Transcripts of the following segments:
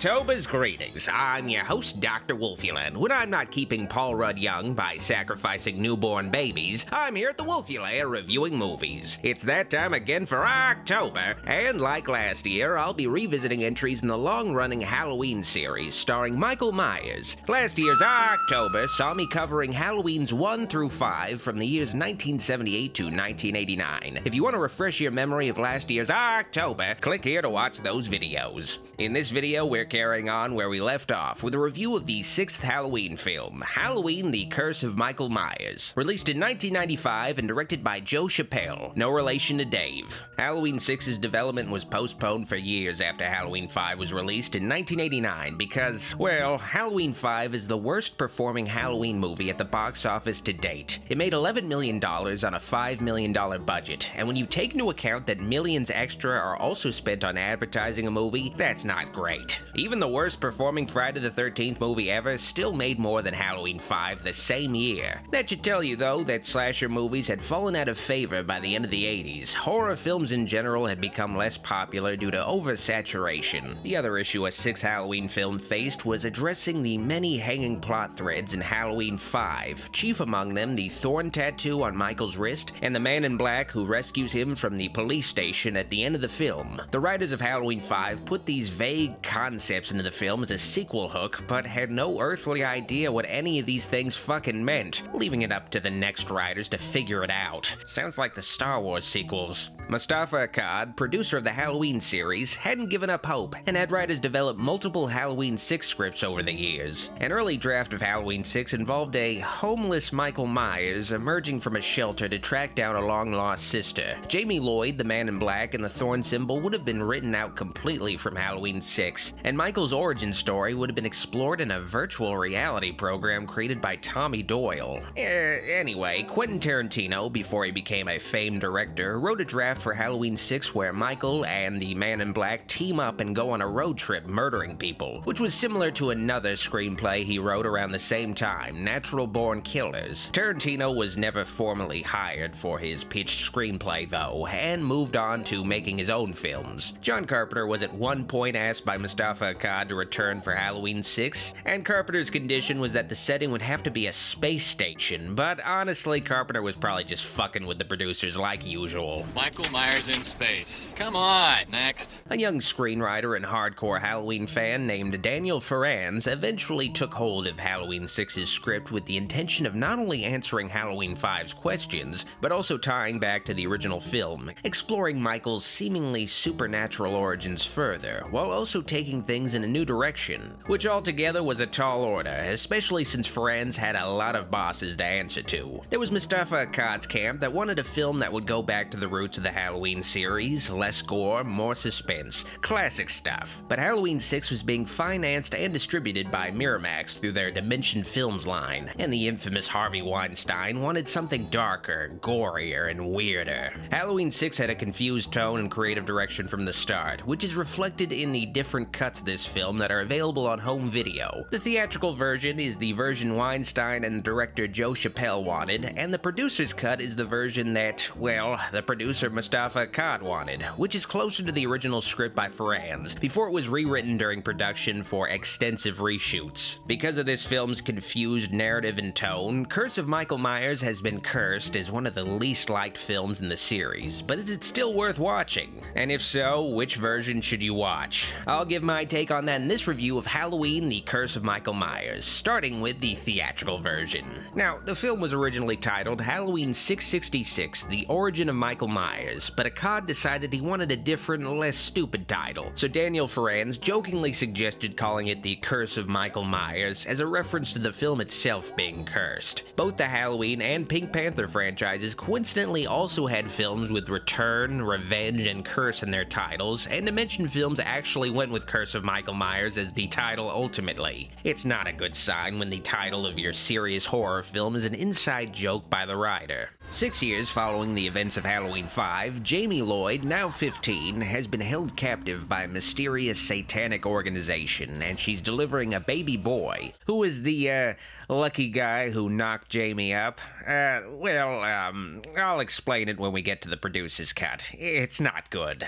October's greetings. I'm your host, Dr. Wolfula, and when I'm not keeping Paul Rudd young by sacrificing newborn babies, I'm here at the Wolfula reviewing movies. It's that time again for October, and like last year, I'll be revisiting entries in the long-running Halloween series starring Michael Myers. Last year's October saw me covering Halloweens 1 through 5 from the years 1978 to 1989. If you want to refresh your memory of last year's October, click here to watch those videos. In this video, we're carrying on where we left off with a review of the 6th Halloween film, Halloween: The Curse of Michael Myers, released in 1995 and directed by Joe Chappelle, no relation to Dave. Halloween 6's development was postponed for years after Halloween 5 was released in 1989 because, well, Halloween 5 is the worst performing Halloween movie at the box office to date. It made $11 million on a $5 million budget, and when you take into account that millions extra are also spent on advertising a movie, that's not great. Even the worst performing Friday the 13th movie ever still made more than Halloween 5 the same year. That should tell you, though, that slasher movies had fallen out of favor by the end of the 80s. Horror films in general had become less popular due to oversaturation. The other issue a 6th Halloween film faced was addressing the many hanging plot threads in Halloween 5, chief among them the thorn tattoo on Michael's wrist and the man in black who rescues him from the police station at the end of the film. The writers of Halloween 5 put these vague concepts into the film as a sequel hook, but had no earthly idea what any of these things fucking meant, leaving it up to the next writers to figure it out. Sounds like the Star Wars sequels. Mustafa Akkad, producer of the Halloween series, hadn't given up hope and had writers develop multiple Halloween 6 scripts over the years. An early draft of Halloween 6 involved a homeless Michael Myers emerging from a shelter to track down a long-lost sister. Jamie Lloyd, the man in black, and the thorn symbol would have been written out completely from Halloween 6, and Michael's origin story would have been explored in a virtual reality program created by Tommy Doyle. Anyway, Quentin Tarantino, before he became a famed director, wrote a draft for Halloween 6 where Michael and the man in black team up and go on a road trip murdering people, which was similar to another screenplay he wrote around the same time, Natural Born Killers. Tarantino was never formally hired for his pitched screenplay, though, and moved on to making his own films. John Carpenter was at one point asked by Mustafa Akkad to return for Halloween 6, and Carpenter's condition was that the setting would have to be a space station, but honestly, Carpenter was probably just fucking with the producers like usual. Michael Myers in space. Come on, next. A young screenwriter and hardcore Halloween fan named Daniel Ferrans eventually took hold of Halloween 6's script with the intention of not only answering Halloween 5's questions, but also tying back to the original film, exploring Michael's seemingly supernatural origins further, while also taking things in a new direction, which altogether was a tall order, especially since Ferrans had a lot of bosses to answer to. There was Mustafa Akkad's camp that wanted a film that would go back to the roots of the Halloween series, less gore, more suspense, classic stuff. But Halloween 6 was being financed and distributed by Miramax through their Dimension Films line, and the infamous Harvey Weinstein wanted something darker, gorier, and weirder. Halloween 6 had a confused tone and creative direction from the start, which is reflected in the different cuts of this film that are available on home video. The theatrical version is the version Weinstein and director Joe Chappelle wanted, and the producer's cut is the version that, well, the producer Mustafa Akkad wanted, which is closer to the original script by Ferrans, before it was rewritten during production for extensive reshoots. Because of this film's confused narrative and tone, Curse of Michael Myers has been cursed as one of the least liked films in the series, but is it still worth watching? And if so, which version should you watch? I'll give my take on that in this review of Halloween: The Curse of Michael Myers, starting with the theatrical version. Now, the film was originally titled Halloween 666: The Origin of Michael Myers, but Akkad decided he wanted a different, less stupid title, so Daniel Ferrans jokingly suggested calling it The Curse of Michael Myers as a reference to the film itself being cursed. Both the Halloween and Pink Panther franchises coincidentally also had films with Return, Revenge, and Curse in their titles, and Dimension Films actually went with Curse of Michael Myers as the title ultimately. It's not a good sign when the title of your serious horror film is an inside joke by the writer. 6 years following the events of Halloween 5, Jamie Lloyd, now 15, has been held captive by a mysterious satanic organization, and she's delivering a baby boy. Who is the, lucky guy who knocked Jamie up? I'll explain it when we get to the producer's cut. It's not good.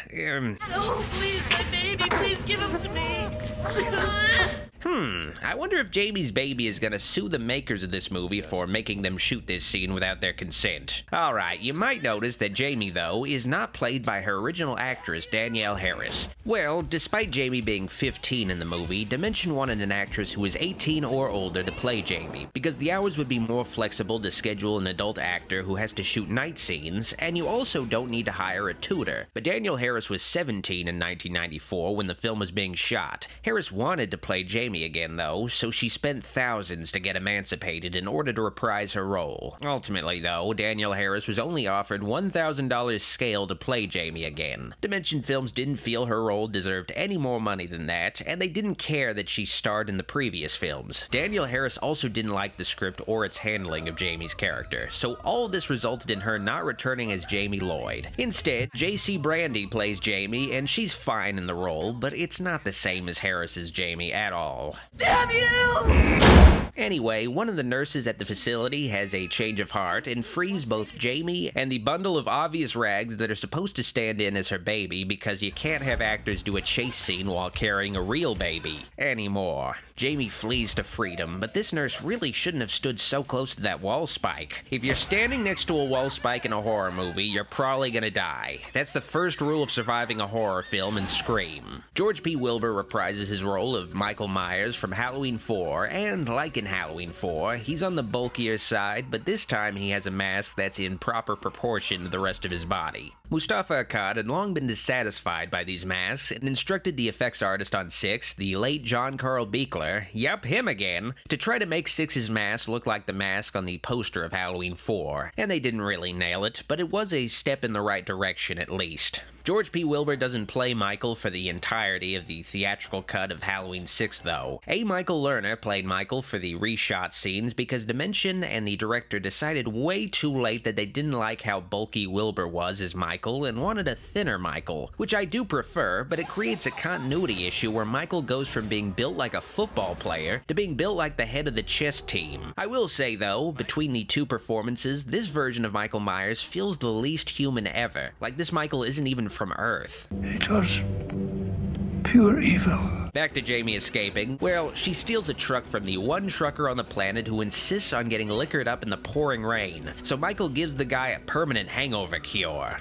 Oh, please, my baby, please give him to me. I wonder if Jamie's baby is gonna sue the makers of this movie for making them shoot this scene without their consent. Alright, you might notice that Jamie, though, is not played by her original actress, Danielle Harris. Well, despite Jamie being 15 in the movie, Dimension wanted an actress who was 18 or older to play Jamie, because the hours would be more flexible to schedule an adult actor who has to shoot night scenes, and you also don't need to hire a tutor. But Danielle Harris was 17 in 1994 when the film was being shot. Harris wanted to play Jamie again, though, so she spent thousands to get emancipated in order to reprise her role. Ultimately, though, Danielle Harris was only offered $1,000 scale to play Jamie again. Dimension Films didn't feel her role deserved any more money than that, and they didn't care that she starred in the previous films. Danielle Harris also didn't like the script or its handling of Jamie's character, so all of this resulted in her not returning as Jamie Lloyd. Instead, J.C. Brandy plays Jamie, and she's fine in the role, but it's not the same as Harris's Jamie at all. Damn you! Anyway, one of the nurses at the facility has a change of heart and frees both Jamie and the bundle of obvious rags that are supposed to stand in as her baby, because you can't have actors do a chase scene while carrying a real baby anymore. Jamie flees to freedom, but this nurse really shouldn't have stood so close to that wall spike. If you're standing next to a wall spike in a horror movie, you're probably gonna die. That's the first rule of surviving a horror film in Scream. George P. Wilbur reprises his role of Michael Myers from Halloween 4, and like in Halloween 4, he's on the bulkier side, but this time he has a mask that's in proper proportion to the rest of his body. Mustafa Akkad had long been dissatisfied by these masks and instructed the effects artist on 6, the late John Carl Buechler, yep, him again, to try to make 6's mask look like the mask on the poster of Halloween 4. And they didn't really nail it, but it was a step in the right direction at least. George P. Wilbur doesn't play Michael for the entirety of the theatrical cut of Halloween 6, though. A. Michael Lerner played Michael for the reshot scenes because Dimension and the director decided way too late that they didn't like how bulky Wilbur was as Michael and wanted a thinner Michael, which I do prefer, but it creates a continuity issue where Michael goes from being built like a football player to being built like the head of the chess team. I will say, though, between the two performances, this version of Michael Myers feels the least human ever. Like this Michael isn't even from Earth. It was pure evil. Back to Jamie escaping. Well, she steals a truck from the one trucker on the planet who insists on getting liquored up in the pouring rain, so Michael gives the guy a permanent hangover cure.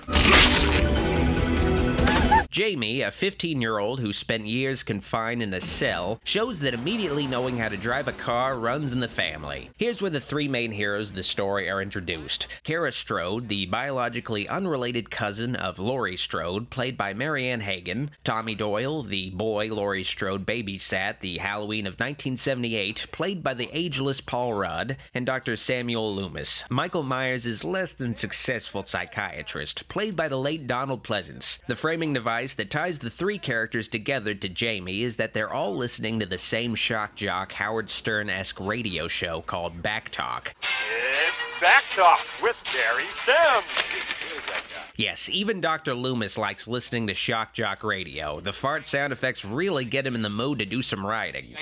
Jamie, a 15-year-old who spent years confined in a cell, shows that immediately knowing how to drive a car runs in the family. Here's where the three main heroes of the story are introduced. Kara Strode, the biologically unrelated cousin of Laurie Strode, played by Marianne Hagen; Tommy Doyle, the boy Laurie Strode babysat the Halloween of 1978, played by the ageless Paul Rudd; and Dr. Samuel Loomis, Michael Myers' less than successful psychiatrist, played by the late Donald Pleasance. The framing device that ties the three characters together to Jamie is that they're all listening to the same shock jock Howard Stern-esque radio show called Back Talk. It's Back Talk with Barry Sims. Yes, even Dr. Loomis likes listening to shock jock radio. The fart sound effects really get him in the mood to do some writing.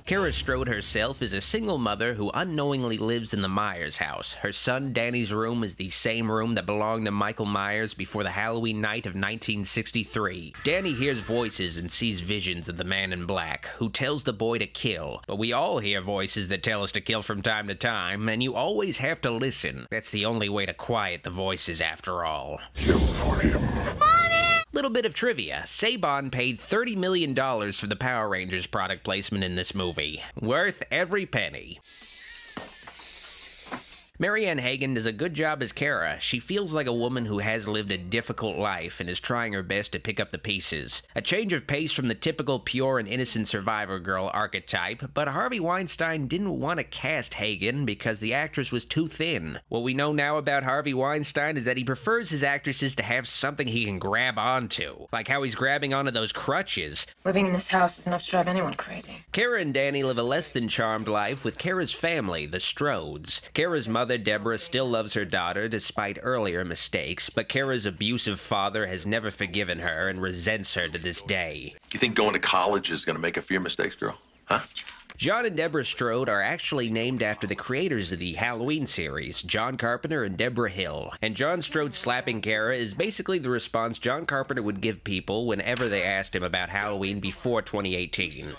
Kara Strode herself is a single mother who unknowingly lives in the Myers house. Her son Danny's room is the same room that belonged to Michael Myers before the Halloween night of 1963. Danny hears voices and sees visions of the man in black, who tells the boy to kill. But we all hear voices that tell us to kill from time to time, and you always have to listen. That's the only way to quiet the voices after all. Kill for him. Little bit of trivia. Saban paid $30 million for the Power Rangers product placement in this movie. Worth every penny. Marianne Hagen does a good job as Kara. She feels like a woman who has lived a difficult life and is trying her best to pick up the pieces. A change of pace from the typical pure and innocent survivor girl archetype, but Harvey Weinstein didn't want to cast Hagen because the actress was too thin. What we know now about Harvey Weinstein is that he prefers his actresses to have something he can grab onto, like how he's grabbing onto those crutches. Living in this house is enough to drive anyone crazy. Kara and Danny live a less than charmed life with Kara's family, the Strodes. Kara's mother, Deborah, still loves her daughter despite earlier mistakes, but Kara's abusive father has never forgiven her and resents her to this day. You think going to college is going to make up for your mistakes, girl? Huh? John and Deborah Strode are actually named after the creators of the Halloween series, John Carpenter and Deborah Hill. And John Strode slapping Kara is basically the response John Carpenter would give people whenever they asked him about Halloween before 2018.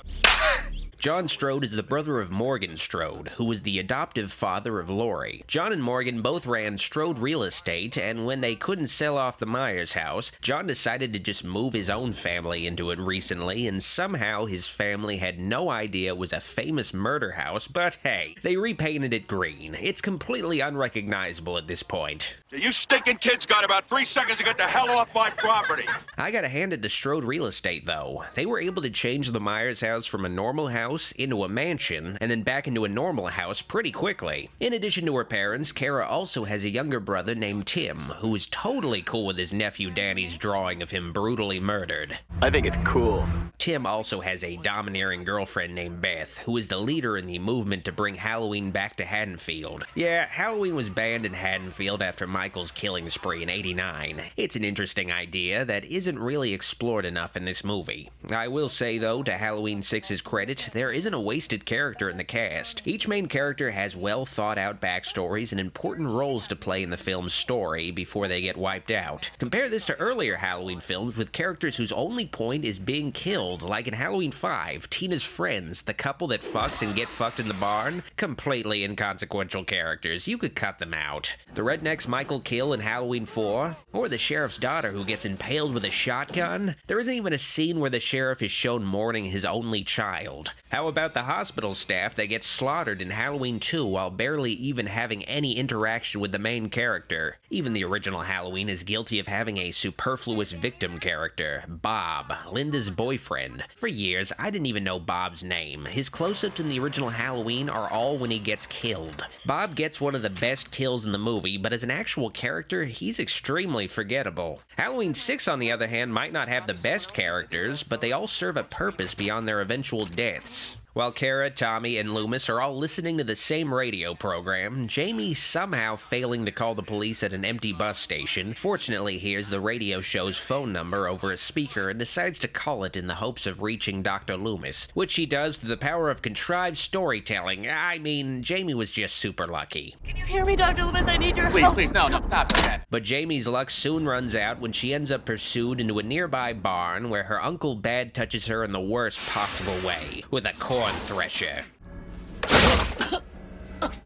John Strode is the brother of Morgan Strode, who was the adoptive father of Laurie. John and Morgan both ran Strode Real Estate, and when they couldn't sell off the Myers house, John decided to just move his own family into it recently, and somehow his family had no idea it was a famous murder house, but hey, they repainted it green. It's completely unrecognizable at this point. You stinking kids got about 3 seconds to get the hell off my property. I gotta hand it to Strode Real Estate, though. They were able to change the Myers house from a normal house into a mansion, and then back into a normal house pretty quickly. In addition to her parents, Kara also has a younger brother named Tim, who is totally cool with his nephew Danny's drawing of him brutally murdered. I think it's cool. Tim also has a domineering girlfriend named Beth, who is the leader in the movement to bring Halloween back to Haddonfield. Yeah, Halloween was banned in Haddonfield after Michael's killing spree in '89. It's an interesting idea that isn't really explored enough in this movie. I will say, though, to Halloween 6's credit, there isn't a wasted character in the cast. Each main character has well thought out backstories and important roles to play in the film's story before they get wiped out. Compare this to earlier Halloween films with characters whose only point is being killed, like in Halloween 5, Tina's friends, the couple that fucks and get fucked in the barn. Completely inconsequential characters, you could cut them out. The rednecks Michael kill in Halloween 4, or the sheriff's daughter who gets impaled with a shotgun. There isn't even a scene where the sheriff is shown mourning his only child. How about the hospital staff that gets slaughtered in Halloween 2 while barely even having any interaction with the main character? Even the original Halloween is guilty of having a superfluous victim character, Bob, Linda's boyfriend. For years, I didn't even know Bob's name. His close-ups in the original Halloween are all when he gets killed. Bob gets one of the best kills in the movie, but as an actual character, he's extremely forgettable. Halloween 6, on the other hand, might not have the best characters, but they all serve a purpose beyond their eventual deaths. While Kara, Tommy, and Loomis are all listening to the same radio program, Jamie, somehow failing to call the police at an empty bus station, fortunately hears the radio show's phone number over a speaker and decides to call it in the hopes of reaching Dr. Loomis, which she does through the power of contrived storytelling. I mean, Jamie was just super lucky. Can you hear me, Dr. Loomis? I need your Please, help. please, no, stop that. But Jamie's luck soon runs out when she ends up pursued into a nearby barn where her Uncle Bad touches her in the worst possible way, with a corn thresher.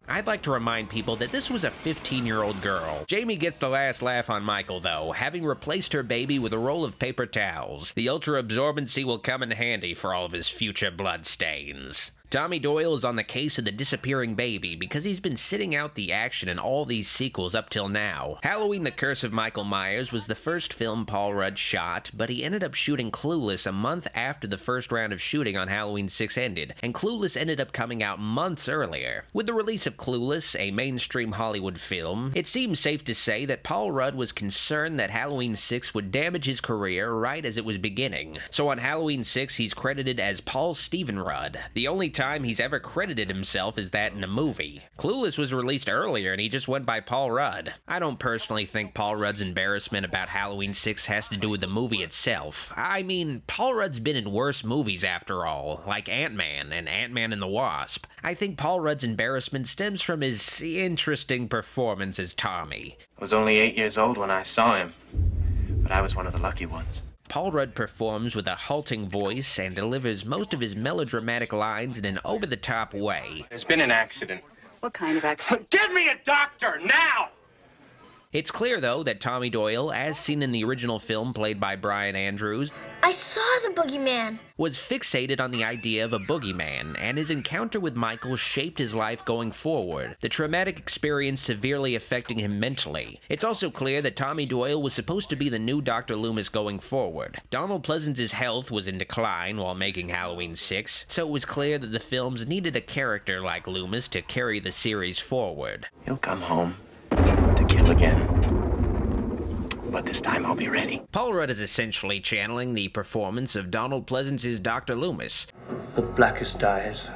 I'd like to remind people that this was a 15-year-old girl. Jamie gets the last laugh on Michael, though, having replaced her baby with a roll of paper towels. The ultra-absorbency will come in handy for all of his future blood stains. Tommy Doyle is on the case of the disappearing baby because he's been sitting out the action in all these sequels up till now. Halloween: The Curse of Michael Myers was the first film Paul Rudd shot, but he ended up shooting Clueless a month after the first round of shooting on Halloween 6 ended, and Clueless ended up coming out months earlier. With the release of Clueless, a mainstream Hollywood film, it seems safe to say that Paul Rudd was concerned that Halloween 6 would damage his career right as it was beginning. So on Halloween 6, he's credited as Paul Stephen Rudd. The only time he's ever credited himself is that in a movie. Clueless was released earlier and he just went by Paul Rudd. I don't personally think Paul Rudd's embarrassment about Halloween 6 has to do with the movie itself. I mean, Paul Rudd's been in worse movies after all, like Ant-Man and Ant-Man and the Wasp. I think Paul Rudd's embarrassment stems from his interesting performance as Tommy. I was only 8 years old when I saw him, but I was one of the lucky ones. Paul Rudd performs with a halting voice and delivers most of his melodramatic lines in an over-the-top way. There's been an accident. What kind of accident? Get me a doctor, now! It's clear, though, that Tommy Doyle, as seen in the original film played by Brian Andrews, I saw the boogeyman. Was fixated on the idea of a boogeyman, and his encounter with Michael shaped his life going forward, the traumatic experience severely affecting him mentally. It's also clear that Tommy Doyle was supposed to be the new Dr. Loomis going forward. Donald Pleasance's health was in decline while making Halloween 6, so it was clear that the films needed a character like Loomis to carry the series forward. He'll come home to kill again. But this time I'll be ready. Paul Rudd is essentially channeling the performance of Donald Pleasance's Dr. Loomis. The blackest eyes,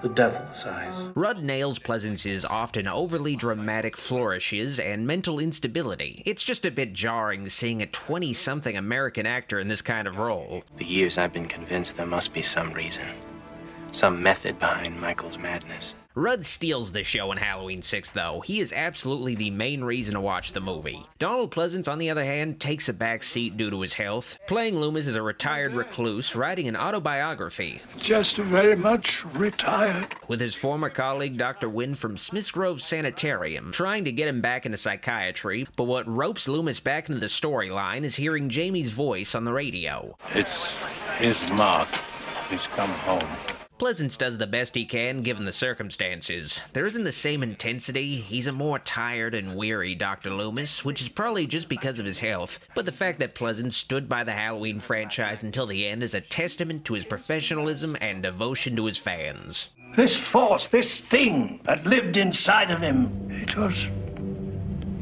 the devil's eyes. Rudd nails Pleasance's often overly dramatic flourishes and mental instability. It's just a bit jarring seeing a 20-something American actor in this kind of role. For years I've been convinced there must be some reason some method behind Michael's madness. Rudd steals the show in Halloween 6, though. He is absolutely the main reason to watch the movie. Donald Pleasance, on the other hand, takes a back seat due to his health. Playing Loomis is a retired recluse writing an autobiography. Just very much retired. With his former colleague, Dr. Wynn from Smith's Grove Sanitarium, trying to get him back into psychiatry, but what ropes Loomis back into the storyline is hearing Jamie's voice on the radio. It's his mark. He's come home. Pleasance does the best he can given the circumstances. There isn't the same intensity. He's a more tired and weary Dr. Loomis, which is probably just because of his health. But the fact that Pleasance stood by the Halloween franchise until the end is a testament to his professionalism and devotion to his fans. This force, this thing that lived inside of him, it was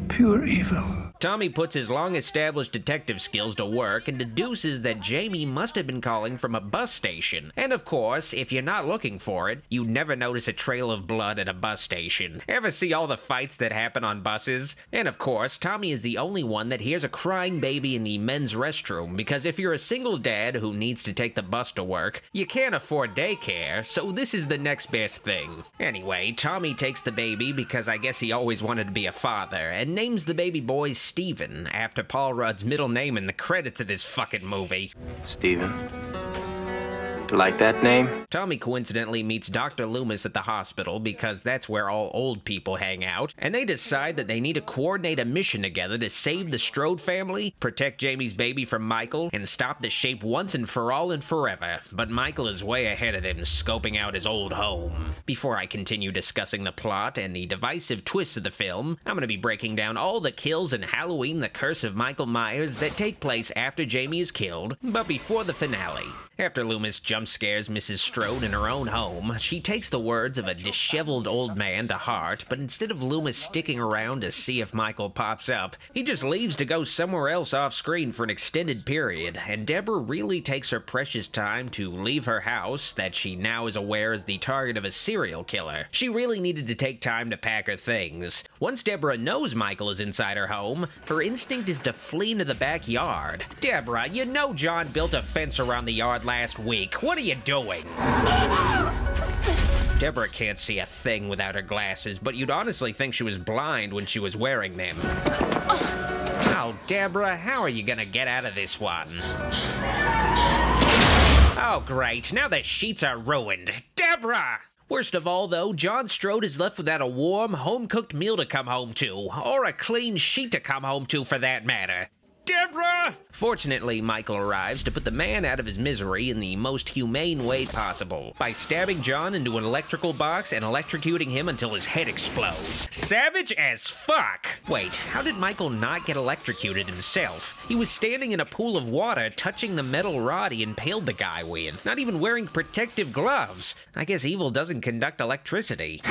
pure evil. Tommy puts his long-established detective skills to work and deduces that Jamie must have been calling from a bus station. And of course, if you're not looking for it, you never notice a trail of blood at a bus station. Ever see all the fights that happen on buses? And of course, Tommy is the only one that hears a crying baby in the men's restroom, because if you're a single dad who needs to take the bus to work, you can't afford daycare, so this is the next best thing. Anyway, Tommy takes the baby because I guess he always wanted to be a father, and names the baby boy Steven, after Paul Rudd's middle name in the credits of this fucking movie. Steven? Like that name? Tommy coincidentally meets Dr. Loomis at the hospital because that's where all old people hang out, and they decide that they need to coordinate a mission together to save the Strode family, protect Jamie's baby from Michael, and stop the Shape once and for all and forever. But Michael is way ahead of them, scoping out his old home. Before I continue discussing the plot and the divisive twists of the film, I'm going to be breaking down all the kills in Halloween: The Curse of Michael Myers that take place after Jamie is killed, but before the finale. After Loomis jump scares Mrs. Strode in her own home, she takes the words of a disheveled old man to heart, but instead of Loomis sticking around to see if Michael pops up, he just leaves to go somewhere else off screen for an extended period, and Deborah really takes her precious time to leave her house that she now is aware is the target of a serial killer. She really needed to take time to pack her things. Once Deborah knows Michael is inside her home, her instinct is to flee into the backyard. Deborah, you know John built a fence around the yard last week. What are you doing? Deborah can't see a thing without her glasses, but you'd honestly think she was blind when she was wearing them. Oh, Deborah, how are you gonna get out of this one? Oh, great. Now the sheets are ruined. Deborah! Worst of all, though, John Strode is left without a warm, home-cooked meal to come home to, or a clean sheet to come home to, for that matter. Deborah! Fortunately, Michael arrives to put the man out of his misery in the most humane way possible, by stabbing John into an electrical box and electrocuting him until his head explodes. Savage as fuck! Wait, how did Michael not get electrocuted himself? He was standing in a pool of water, touching the metal rod he impaled the guy with, not even wearing protective gloves. I guess evil doesn't conduct electricity.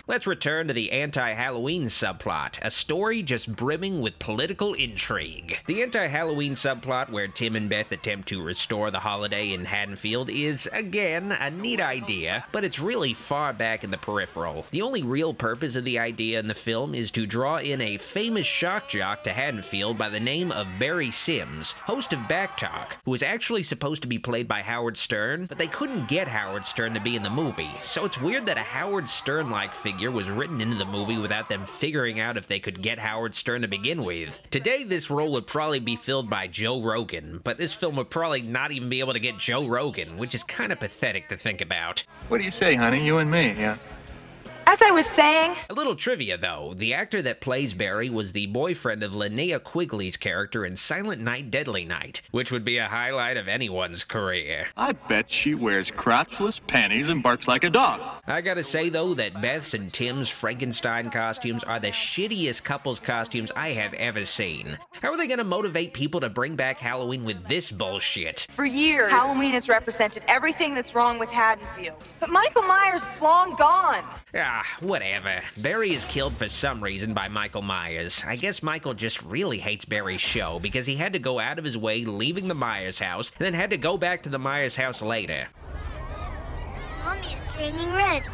Let's return to the anti-Halloween subplot, a story just brimming with political intrigue. The anti-Halloween subplot, where Tim and Beth attempt to restore the holiday in Haddonfield, is, again, a neat idea, but it's really far back in the peripheral. The only real purpose of the idea in the film is to draw in a famous shock jock to Haddonfield by the name of Barry Sims, host of Backtalk, who was actually supposed to be played by Howard Stern, but they couldn't get Howard Stern to be in the movie, so it's weird that a Howard Stern-like figure was written into the movie without them figuring out if they could get Howard Stern to begin with. Today, this role would probably be filled by Joe Rogan, but this film would probably not even be able to get Joe Rogan, which is kind of pathetic to think about. What do you say, honey? You and me, yeah? As I was saying... A little trivia, though. The actor that plays Barry was the boyfriend of Linnea Quigley's character in Silent Night, Deadly Night, which would be a highlight of anyone's career. I bet she wears crotchless panties and barks like a dog. I gotta say, though, that Beth's and Tim's Frankenstein costumes are the shittiest couples costumes I have ever seen. How are they gonna motivate people to bring back Halloween with this bullshit? For years, Halloween has represented everything that's wrong with Haddonfield. But Michael Myers is long gone. Ah, whatever. Barry is killed for some reason by Michael Myers. I guess Michael just really hates Barry's show because he had to go out of his way leaving the Myers house, and then had to go back to the Myers house later. Mommy, it's raining red.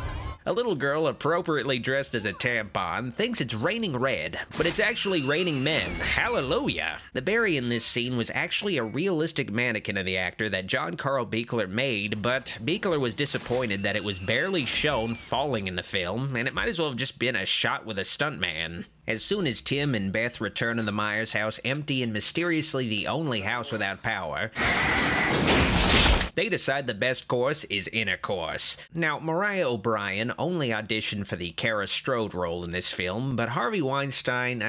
A little girl appropriately dressed as a tampon thinks it's raining red, but it's actually raining men. Hallelujah! The Barry in this scene was actually a realistic mannequin of the actor that John Carl Buechler made, but Buechler was disappointed that it was barely shown falling in the film, and it might as well have just been a shot with a stuntman. As soon as Tim and Beth return to the Myers house empty and mysteriously the only house without power, they decide the best course is intercourse. Now, Mariah O'Brien only auditioned for the Kara Strode role in this film, but Harvey Weinstein,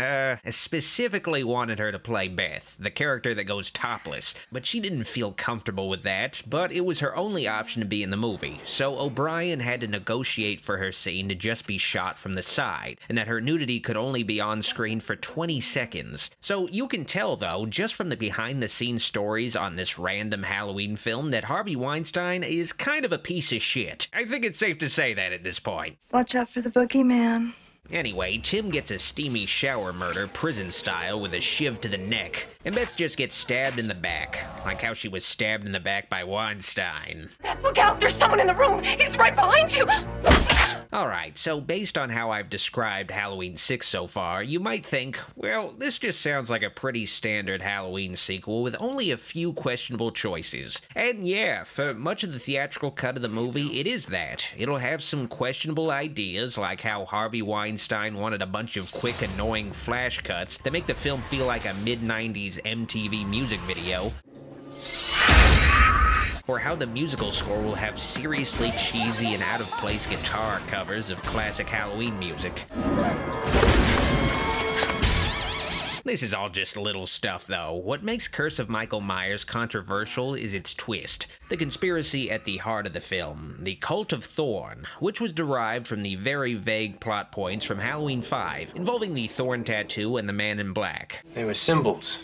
specifically wanted her to play Beth, the character that goes topless. But she didn't feel comfortable with that, but it was her only option to be in the movie, so O'Brien had to negotiate for her scene to just be shot from the side, and that her nudity could only be on screen for 20 seconds. So you can tell, though, just from the behind-the-scenes stories on this random Halloween film, that Harvey Weinstein is kind of a piece of shit. I think it's safe to say that at this point. Watch out for the boogeyman. Anyway, Tim gets a steamy shower murder, prison style, with a shiv to the neck, and Beth just gets stabbed in the back, like how she was stabbed in the back by Weinstein. Beth, look out! There's someone in the room! He's right behind you! Alright, so based on how I've described Halloween 6 so far, you might think, well, this just sounds like a pretty standard Halloween sequel with only a few questionable choices. And yeah, for much of the theatrical cut of the movie, it is that. It'll have some questionable ideas, like how Harvey Weinstein wanted a bunch of quick, annoying flash cuts that make the film feel like a mid-90s MTV music video, or how the musical score will have seriously cheesy and out-of-place guitar covers of classic Halloween music. This is all just little stuff, though. What makes Curse of Michael Myers controversial is its twist, the conspiracy at the heart of the film, the Cult of Thorn, which was derived from the very vague plot points from Halloween 5, involving the Thorn tattoo and the Man in Black. They were symbols,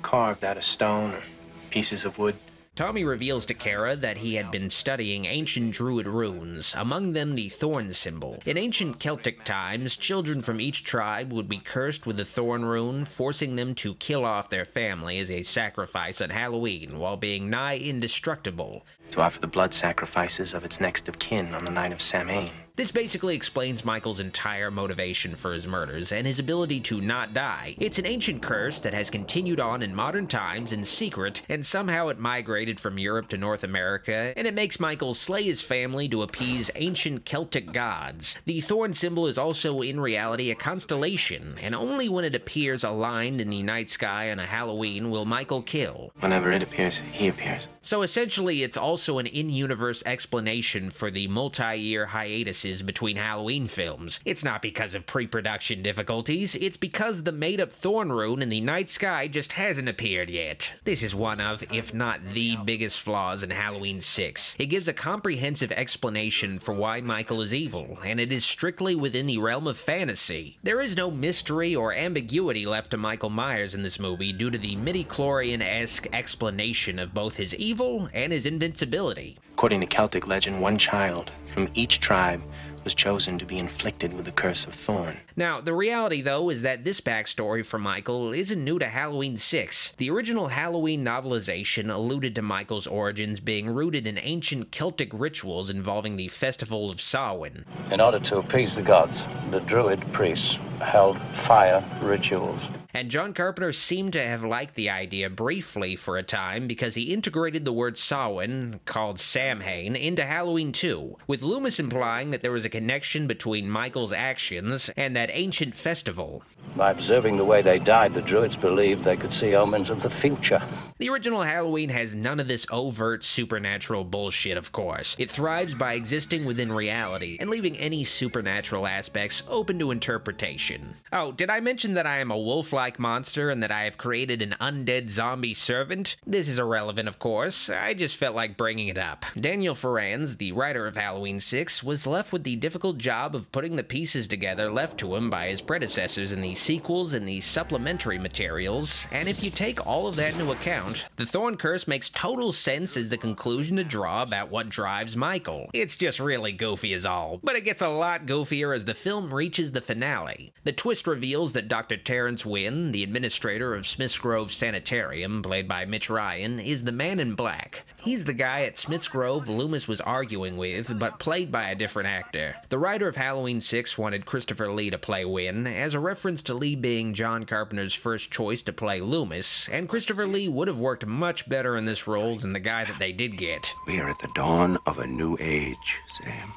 carved out of stone or pieces of wood. Tommy reveals to Kara that he had been studying ancient druid runes, among them the thorn symbol. In ancient Celtic times, children from each tribe would be cursed with the thorn rune, forcing them to kill off their family as a sacrifice on Halloween, while being nigh indestructible. To offer the blood sacrifices of its next of kin on the night of Samhain. This basically explains Michael's entire motivation for his murders and his ability to not die. It's an ancient curse that has continued on in modern times in secret, and somehow it migrated from Europe to North America, and it makes Michael slay his family to appease ancient Celtic gods. The thorn symbol is also in reality a constellation, and only when it appears aligned in the night sky on a Halloween will Michael kill. Whenever it appears, he appears. So essentially, it's also an in-universe explanation for the multi-year hiatuses between Halloween films. It's not because of pre-production difficulties, it's because the made-up thorn rune in the night sky just hasn't appeared yet. This is one of, if not the biggest flaws in Halloween 6. It gives a comprehensive explanation for why Michael is evil, and it is strictly within the realm of fantasy. There is no mystery or ambiguity left to Michael Myers in this movie due to the midi-chlorian-esque explanation of both his evil and his invincibility. According to Celtic legend, one child from each tribe was chosen to be inflicted with the Curse of Thorn. Now, the reality, though, is that this backstory for Michael isn't new to Halloween 6. The original Halloween novelization alluded to Michael's origins being rooted in ancient Celtic rituals involving the Festival of Samhain. In order to appease the gods, the druid priests held fire rituals. And John Carpenter seemed to have liked the idea briefly for a time because he integrated the word Samhain, called Samhain, into Halloween 2, with Loomis implying that there was a connection between Michael's actions and that ancient festival. By observing the way they died, the druids believed they could see omens of the future. The original Halloween has none of this overt supernatural bullshit, of course. It thrives by existing within reality and leaving any supernatural aspects open to interpretation. Oh, did I mention that I am a wolf-like monster and that I have created an undead zombie servant? This is irrelevant, of course. I just felt like bringing it up. Daniel Farrands, the writer of Halloween 6, was left with the difficult job of putting the pieces together left to him by his predecessors in the sequels and the supplementary materials, and if you take all of that into account, the Thorn Curse makes total sense as the conclusion to draw about what drives Michael. It's just really goofy as all, but it gets a lot goofier as the film reaches the finale. The twist reveals that Dr. Terrence Wynn, the administrator of Smiths Grove Sanitarium, played by Mitch Ryan, is the Man in Black. He's the guy at Smith's Grove Loomis was arguing with, but played by a different actor. The writer of Halloween 6 wanted Christopher Lee to play Wynn, as a reference to Lee being John Carpenter's first choice to play Loomis, and Christopher Lee would have worked much better in this role than the guy that they did get. We are at the dawn of a new age, Sam.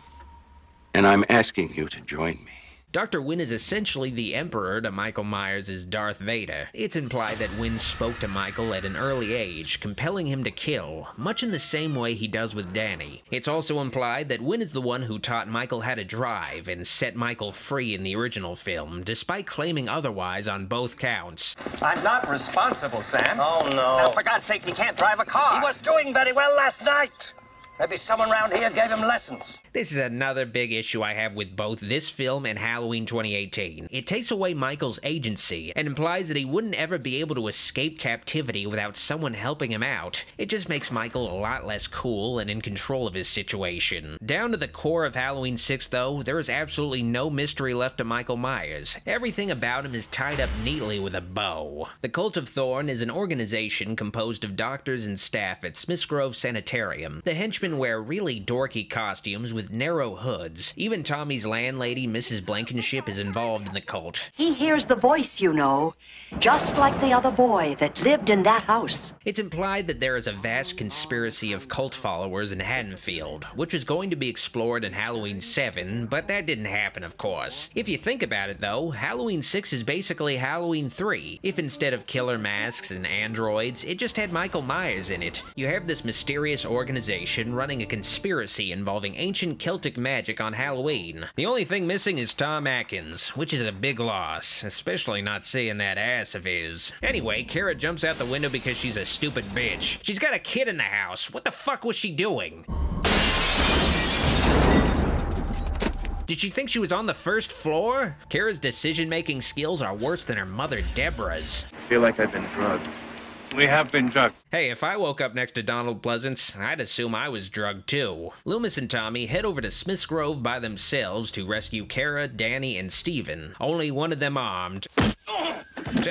And I'm asking you to join me. Dr. Wynn is essentially the Emperor to Michael Myers' Darth Vader. It's implied that Wynn spoke to Michael at an early age, compelling him to kill, much in the same way he does with Danny. It's also implied that Wynn is the one who taught Michael how to drive and set Michael free in the original film, despite claiming otherwise on both counts. I'm not responsible, Sam. Oh, no. Now, for God's sakes, he can't drive a car. He was doing very well last night. Maybe someone around here gave him lessons. This is another big issue I have with both this film and Halloween 2018. It takes away Michael's agency and implies that he wouldn't ever be able to escape captivity without someone helping him out. It just makes Michael a lot less cool and in control of his situation. Down to the core of Halloween 6 though, there is absolutely no mystery left to Michael Myers. Everything about him is tied up neatly with a bow. The Cult of Thorn is an organization composed of doctors and staff at Smith's Grove Sanitarium. The henchmen wear really dorky costumes with narrow hoods. Even Tommy's landlady, Mrs. Blankenship, is involved in the cult. He hears the voice, you know, just like the other boy that lived in that house. It's implied that there is a vast conspiracy of cult followers in Haddonfield, which is going to be explored in Halloween 7, but that didn't happen, of course. If you think about it, though, Halloween 6 is basically Halloween 3, if instead of killer masks and androids, it just had Michael Myers in it. You have this mysterious organization running a conspiracy involving ancient Celtic magic on Halloween. The only thing missing is Tom Atkins, which is a big loss, especially not seeing that ass of his. Anyway, Kara jumps out the window because she's a stupid bitch. She's got a kid in the house. What the fuck was she doing? Did she think she was on the first floor? Kara's decision-making skills are worse than her mother Deborah's. I feel like I've been drugged. We have been drugged. Hey, if I woke up next to Donald Pleasance, I'd assume I was drugged too. Loomis and Tommy head over to Smith's Grove by themselves to rescue Kara, Danny, and Steven. Only one of them armed.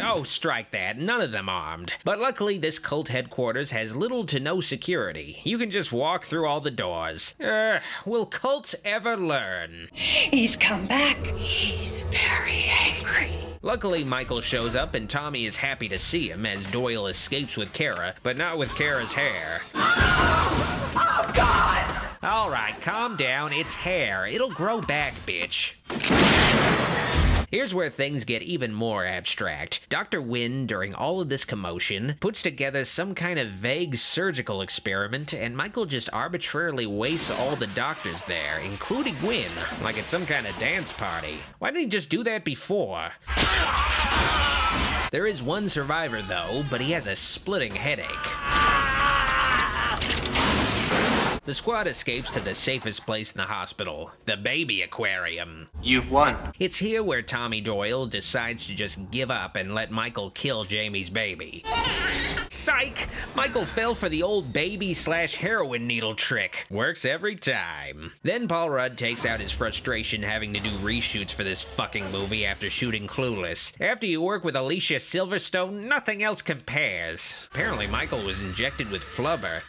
Oh, strike that. None of them armed. But luckily, this cult headquarters has little to no security. You can just walk through all the doors. Will cults ever learn? He's come back. He's very angry. Luckily, Michael shows up and Tommy is happy to see him as Doyle escapes with Kara, but not with Kara's hair. Oh, God! Alright, calm down. It's hair. It'll grow back, bitch. Here's where things get even more abstract. Dr. Wynn, during all of this commotion, puts together some kind of vague surgical experiment, and Michael just arbitrarily wastes all the doctors there, including Wynn, like it's some kind of dance party. Why didn't he just do that before? There is one survivor, though, but he has a splitting headache. The squad escapes to the safest place in the hospital, the baby aquarium. You've won. It's here where Tommy Doyle decides to just give up and let Michael kill Jamie's baby. Psych! Michael fell for the old baby/heroin needle trick. Works every time. Then Paul Rudd takes out his frustration having to do reshoots for this fucking movie after shooting Clueless. After you work with Alicia Silverstone, nothing else compares. Apparently Michael was injected with flubber.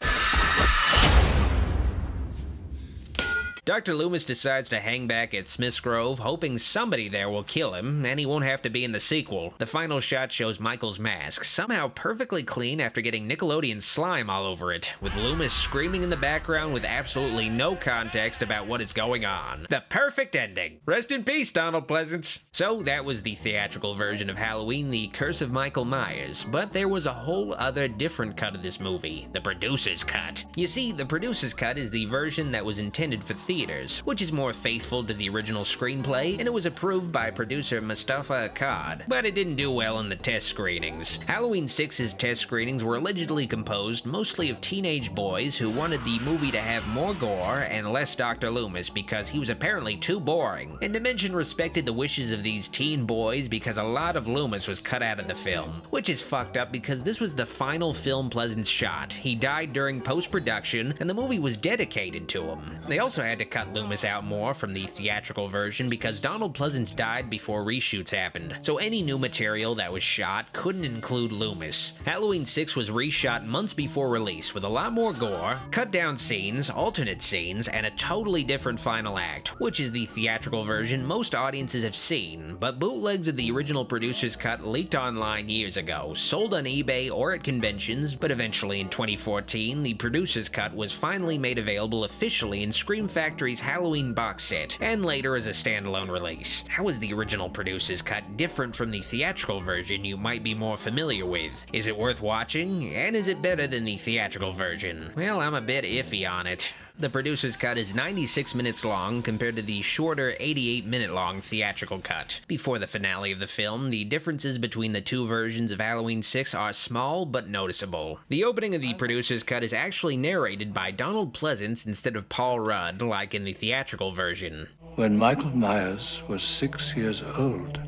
Dr. Loomis decides to hang back at Smith's Grove, hoping somebody there will kill him, and he won't have to be in the sequel. The final shot shows Michael's mask, somehow perfectly clean after getting Nickelodeon slime all over it, with Loomis screaming in the background with absolutely no context about what is going on. The perfect ending. Rest in peace, Donald Pleasance. So that was the theatrical version of Halloween, The Curse of Michael Myers, but there was a whole other different cut of this movie, the producer's cut. You see, the producer's cut is the version that was intended for theaters, which is more faithful to the original screenplay, and it was approved by producer Mustafa Akkad, but it didn't do well in the test screenings. Halloween 6's test screenings were allegedly composed mostly of teenage boys who wanted the movie to have more gore and less Dr. Loomis because he was apparently too boring, and Dimension respected the wishes of these teen boys because a lot of Loomis was cut out of the film, which is fucked up because this was the final film Pleasance shot. He died during post-production, and the movie was dedicated to him. They also had to cut Loomis out more from the theatrical version because Donald Pleasance died before reshoots happened, so any new material that was shot couldn't include Loomis. Halloween 6 was reshot months before release with a lot more gore, cut down scenes, alternate scenes, and a totally different final act, which is the theatrical version most audiences have seen, but bootlegs of the original producer's cut leaked online years ago, sold on eBay or at conventions, but eventually in 2014, the producer's cut was finally made available officially in Scream Factory's Halloween box set, and later as a standalone release. How is the original producer's cut different from the theatrical version you might be more familiar with? Is it worth watching? And is it better than the theatrical version? Well, I'm a bit iffy on it. The producer's cut is 96 minutes long compared to the shorter 88-minute long theatrical cut. Before the finale of the film, the differences between the two versions of Halloween 6 are small but noticeable. The opening of the producer's cut is actually narrated by Donald Pleasance instead of Paul Rudd, like in the theatrical version. When Michael Myers was 6 years old,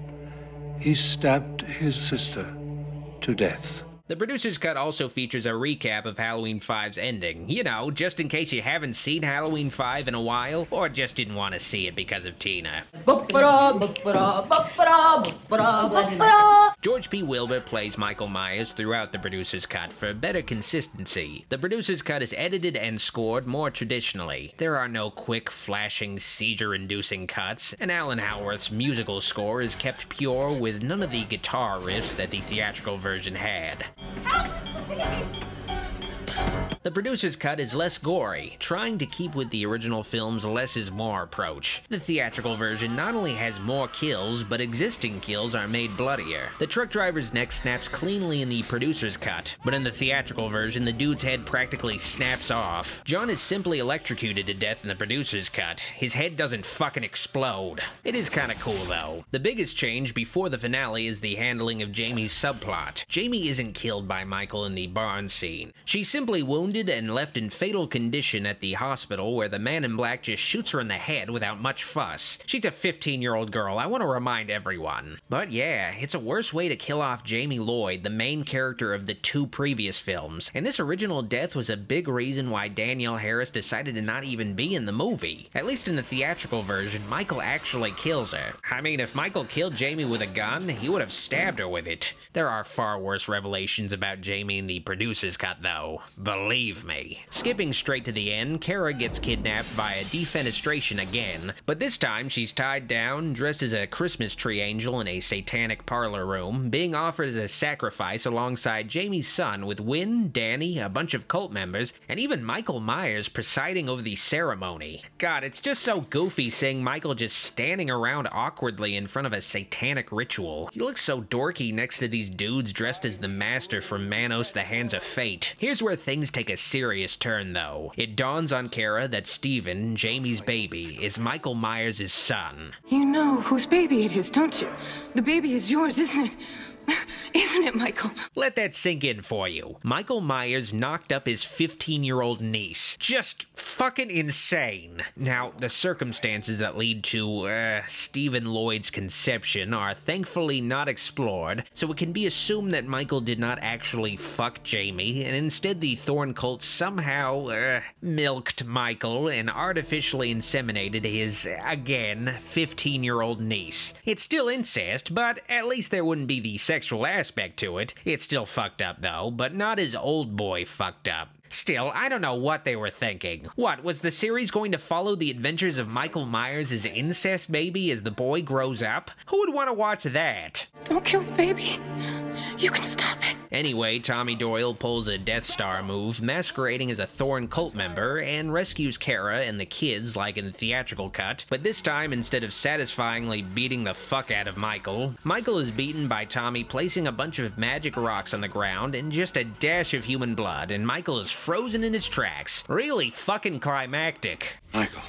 he stabbed his sister to death. The producer's cut also features a recap of Halloween 5's ending. You know, just in case you haven't seen Halloween 5 in a while, or just didn't want to see it because of Tina. George P. Wilbur plays Michael Myers throughout the producer's cut for better consistency. The producer's cut is edited and scored more traditionally. There are no quick, flashing, seizure-inducing cuts, and Alan Howarth's musical score is kept pure with none of the guitar riffs that the theatrical version had. The producer's cut is less gory, trying to keep with the original film's less is more approach. The theatrical version not only has more kills, but existing kills are made bloodier. The truck driver's neck snaps cleanly in the producer's cut, but in the theatrical version, the dude's head practically snaps off. John is simply electrocuted to death in the producer's cut. His head doesn't fucking explode. It is kinda cool though. The biggest change before the finale is the handling of Jamie's subplot. Jamie isn't killed by Michael in the barn scene. She's simply wounded and left in fatal condition at the hospital where the man in black just shoots her in the head without much fuss. She's a 15-year-old girl, I want to remind everyone. But yeah, it's a worse way to kill off Jamie Lloyd, the main character of the two previous films, and this original death was a big reason why Danielle Harris decided to not even be in the movie. At least in the theatrical version, Michael actually kills her. I mean, if Michael killed Jamie with a gun, he would have stabbed her with it. There are far worse revelations about Jamie in the producer's cut though. Believe me. Skipping straight to the end, Kara gets kidnapped via defenestration again, but this time she's tied down, dressed as a Christmas tree angel in a satanic parlor room, being offered as a sacrifice alongside Jamie's son with Wynn, Danny, a bunch of cult members, and even Michael Myers presiding over the ceremony. God, it's just so goofy seeing Michael just standing around awkwardly in front of a satanic ritual. He looks so dorky next to these dudes dressed as the Master from Manos the Hands of Fate. Here's where things take a serious turn though. It dawns on Kara that Steven, Jamie's baby, is Michael Myers' son. You know whose baby it is, don't you? The baby is yours, isn't it? Isn't it, Michael? Let that sink in for you. Michael Myers knocked up his 15-year-old niece. Just fucking insane. Now, the circumstances that lead to, Stephen Lloyd's conception are thankfully not explored, so it can be assumed that Michael did not actually fuck Jamie, and instead the Thorn cult somehow, milked Michael and artificially inseminated his, again, 15-year-old niece. It's still incest, but at least there wouldn't be the sexual aspect to it. It's still fucked up though, but not as Old Boy fucked up. Still, I don't know what they were thinking. What, was the series going to follow the adventures of Michael Myers' incest baby as the boy grows up? Who would want to watch that? Don't kill the baby. You can stop it. Anyway, Tommy Doyle pulls a Death Star move, masquerading as a Thorn cult member, and rescues Kara and the kids like in the theatrical cut, but this time, instead of satisfyingly beating the fuck out of Michael, Michael is beaten by Tommy placing a bunch of magic rocks on the ground and just a dash of human blood, and Michael is frozen in his tracks. Really fucking climactic. Michael.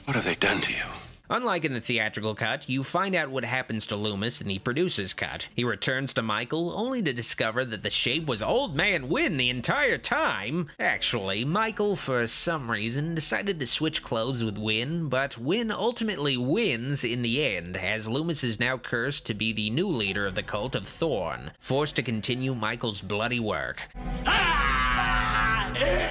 What have they done to you? Unlike in the theatrical cut, you find out what happens to Loomis in the producer's cut. He returns to Michael, only to discover that the shape was Old Man Wynn the entire time. Actually, Michael, for some reason, decided to switch clothes with Wynn, but Wynn ultimately wins in the end, as Loomis is now cursed to be the new leader of the Cult of Thorn, forced to continue Michael's bloody work.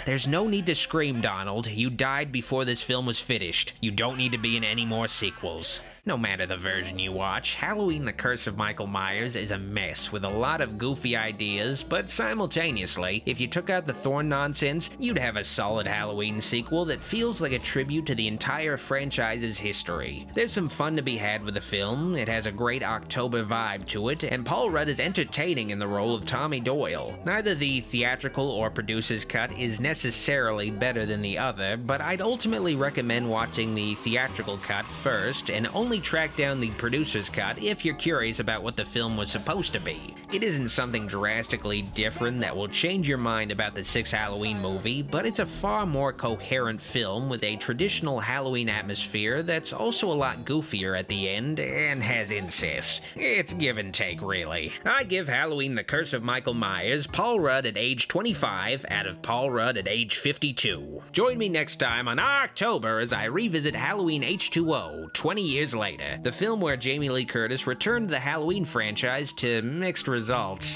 There's no need to scream, Donald. You died before this film was finished. You don't need to be in any more sequels. No matter the version you watch, Halloween: The Curse of Michael Myers is a mess with a lot of goofy ideas, but simultaneously, if you took out the Thorn nonsense, you'd have a solid Halloween sequel that feels like a tribute to the entire franchise's history. There's some fun to be had with the film, it has a great October vibe to it, and Paul Rudd is entertaining in the role of Tommy Doyle. Neither the theatrical or producer's cut is necessarily better than the other, but I'd ultimately recommend watching the theatrical cut first and only track down the producer's cut if you're curious about what the film was supposed to be. It isn't something drastically different that will change your mind about the sixth Halloween movie, but it's a far more coherent film with a traditional Halloween atmosphere that's also a lot goofier at the end and has incest. It's give and take, really. I give Halloween: The Curse of Michael Myers Paul Rudd at age 25 out of Paul Rudd at age 52. Join me next time on October as I revisit Halloween H2O 20 years later, the film where Jamie Lee Curtis returned the Halloween franchise to mixed results.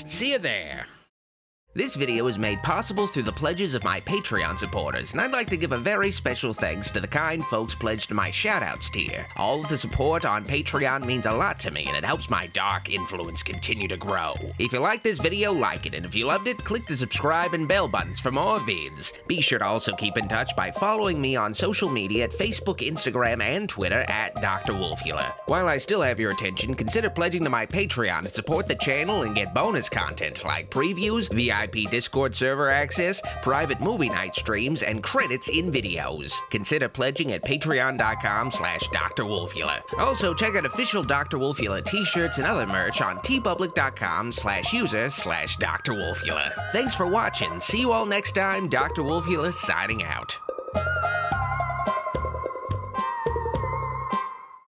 See you there. This video is made possible through the pledges of my Patreon supporters, and I'd like to give a very special thanks to the kind folks pledged to my shoutouts tier. All of the support on Patreon means a lot to me, and it helps my dark influence continue to grow. If you like this video, like it, and if you loved it, click the subscribe and bell buttons for more vids. Be sure to also keep in touch by following me on social media at Facebook, Instagram, and Twitter at Dr. Wolfula. While I still have your attention, consider pledging to my Patreon to support the channel and get bonus content like previews, VIP Discord server access, private movie night streams, and credits in videos. Consider pledging at patreon.com/Dr. Wolfula. Also, check out official Dr. Wolfula t-shirts and other merch on tpublic.com/user/Dr. Wolfula. Thanks for watching. See you all next time. Dr. Wolfula signing out.